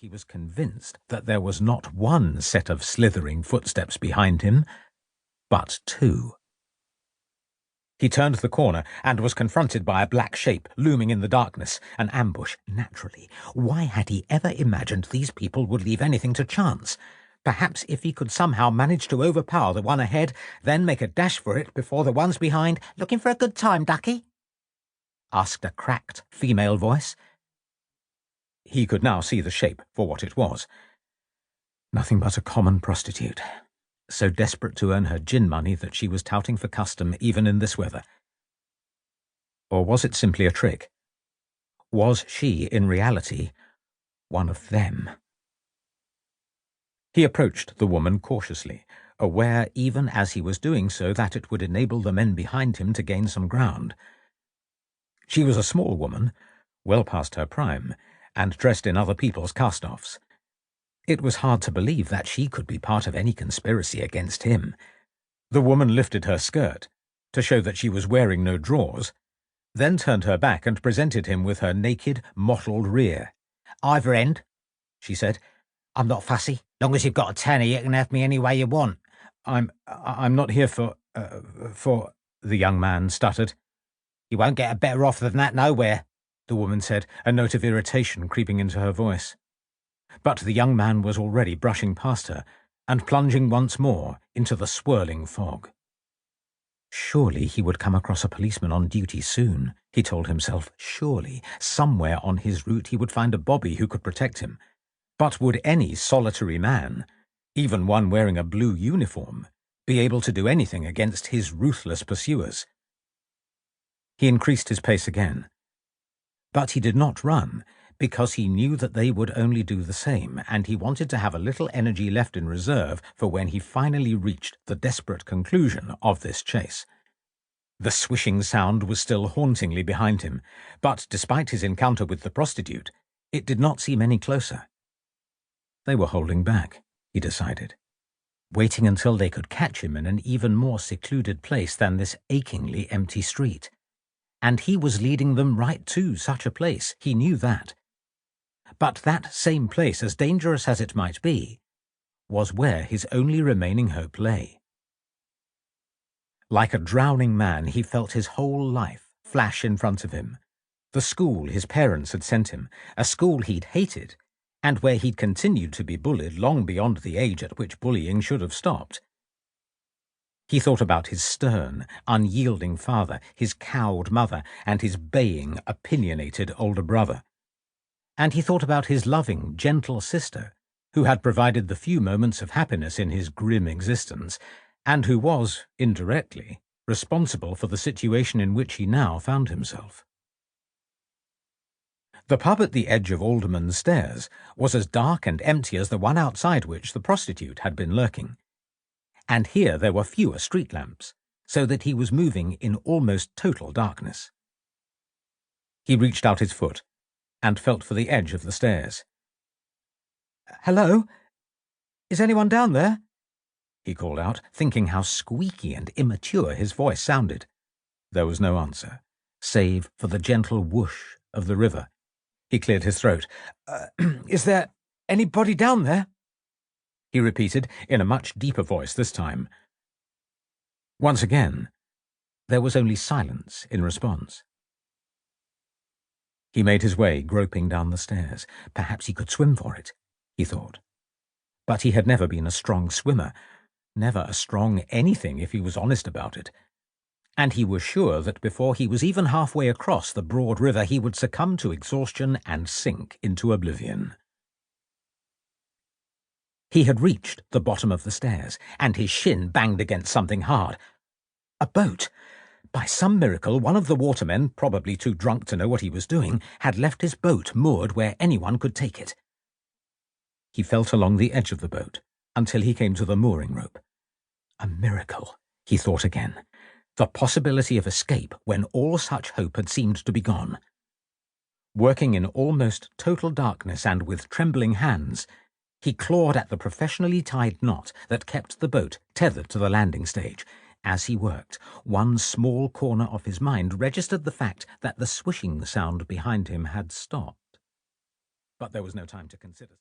he was convinced that there was not one set of slithering footsteps behind him, but two. He turned the corner and was confronted by a black shape looming in the darkness, an ambush, naturally. Why had he ever imagined these people would leave anything to chance? Perhaps if he could somehow manage to overpower the one ahead, then make a dash for it before the ones behind. "Looking for a good time, ducky?" asked a cracked female voice. He could now see the shape for what it was. Nothing but a common prostitute, so desperate to earn her gin money that she was touting for custom even in this weather. Or was it simply a trick? Was she, in reality, one of them? He approached the woman cautiously, aware even as he was doing so that it would enable the men behind him to gain some ground. She was a small woman, well past her prime, and dressed in other people's cast-offs. It was hard to believe that she could be part of any conspiracy against him. The woman lifted her skirt, to show that she was wearing no drawers, then turned her back and presented him with her naked, mottled rear. "Either end," she said. "I'm not fussy. Long as you've got a tenner, you can have me any way you want." I'm not here for, the young man stuttered. "You won't get a better offer than that nowhere," the woman said, a note of irritation creeping into her voice. But the young man was already brushing past her and plunging once more into the swirling fog. Surely he would come across a policeman on duty soon, he told himself. Surely, somewhere on his route he would find a bobby who could protect him. But would any solitary man, even one wearing a blue uniform, be able to do anything against his ruthless pursuers? He increased his pace again. But he did not run, because he knew that they would only do the same, and he wanted to have a little energy left in reserve for when he finally reached the desperate conclusion of this chase. The swishing sound was still hauntingly behind him, but despite his encounter with the prostitute, it did not seem any closer. They were holding back, he decided, waiting until they could catch him in an even more secluded place than this achingly empty street. And he was leading them right to such a place, he knew that. But that same place, as dangerous as it might be, was where his only remaining hope lay. Like a drowning man, he felt his whole life flash in front of him. The school his parents had sent him, a school he'd hated, and where he'd continued to be bullied long beyond the age at which bullying should have stopped. He thought about his stern, unyielding father, his cowed mother, and his baying, opinionated older brother. And he thought about his loving, gentle sister, who had provided the few moments of happiness in his grim existence, and who was, indirectly, responsible for the situation in which he now found himself. The pub at the edge of Alderman's Stairs was as dark and empty as the one outside which the prostitute had been lurking. And here there were fewer street lamps, so that he was moving in almost total darkness. He reached out his foot and felt for the edge of the stairs. "Hello? Is anyone down there?" he called out, thinking how squeaky and immature his voice sounded. There was no answer, save for the gentle whoosh of the river. He cleared his throat. Is there anybody down there?" he repeated, in a much deeper voice this time. Once again, there was only silence in response. He made his way, groping down the stairs. Perhaps he could swim for it, he thought. But he had never been a strong swimmer, never a strong anything if he was honest about it. And he was sure that before he was even halfway across the broad river he would succumb to exhaustion and sink into oblivion. He had reached the bottom of the stairs, and his shin banged against something hard. A boat! By some miracle, one of the watermen, probably too drunk to know what he was doing, had left his boat moored where anyone could take it. He felt along the edge of the boat until he came to the mooring rope. A miracle, he thought again. The possibility of escape when all such hope had seemed to be gone. Working in almost total darkness and with trembling hands, he clawed at the professionally tied knot that kept the boat tethered to the landing stage. As he worked, one small corner of his mind registered the fact that the swishing sound behind him had stopped. But there was no time to consider.